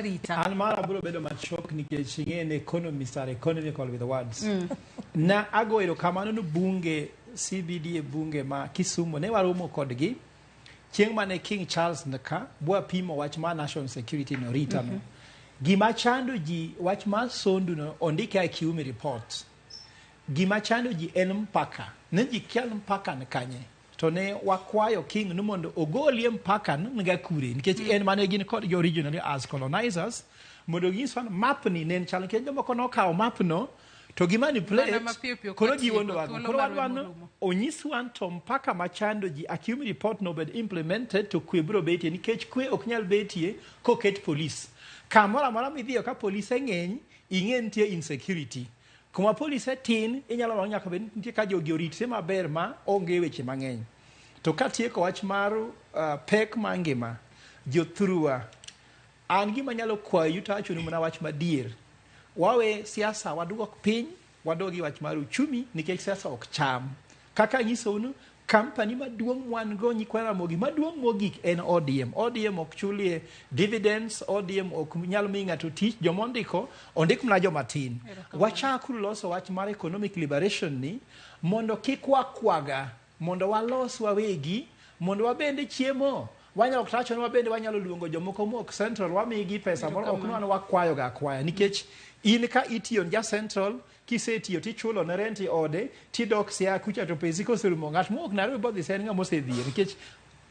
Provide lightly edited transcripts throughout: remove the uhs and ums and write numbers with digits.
rita. An mara bro bedo machok nikech ing'e economists are economical with words. Na agoero kamano no bunge CBD e bunge ma Kisumu ne waromo kodgi chieng' mane King Charles nika bwa pimo wach ma national security no rita no. Gima chando ji wach ma sondu no ondike IQM report. Gima chando ji en mpaka. Ne ji kial mpaka ne kanye. To ne wakwayo King no mondo ogolie mpaka nga kure nikech en mane gin kod originally as colonizers mondo giswan map ni nen chal nikech jomoko nokawo map no to gi manipulate kono ji wondo wago kono wadwano onyiswan to mpaka machando ji IQM report no bed implemented to kwe bro betie nikech kwe ok nyal betie koket police kamora mora midhiyo ka police ng'eny ing'e nitie insecurity kuma police tin inyalo wang nyaka bed nitie ka jogi orite maber ma onge weche mang'eny to katieko wach mar pek mangima jothurua an gima nyalo kwayo to achonu mana wach madier wawe siasa waduok piny wadogi wach mar ochumi nikech siasa ok cham kaka nyisonu company maduong' wan go nyikwa Ramogi maduong' mogik en ODM ok chulie dividends ODM ok nyalo mi ng'ato tich jomondiko ondik mna joma tin wachakuru loso wach mar economic liberation ni mondo kik wakwaga mondo walos wawegi mondo wabende chiemo wanyalo tacho wabende wanyalo luongo jomoko mok central wamigi pesa moro ok nwana wakwayo ga kwaya nikech in ka itiyo ja central kisetiyo tichulo ne renti ode tidok sia kucha to pesi koserumo ng'at mok Nairobi bodhi sen ng'ama osedhier nikech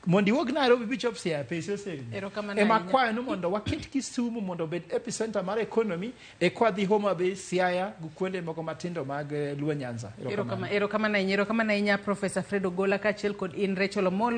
mondi wok Nairobi bichop sia pesi oserumo ema kwayo no mondo waket Kisumu mondo bed epicenter mar economy e kwadhi Homa Bay Siaya gu kuonde moko matindo mag Luo Nyanza erokamana Professor Fred Ogolla kaachiel kod in Rachel Omolo.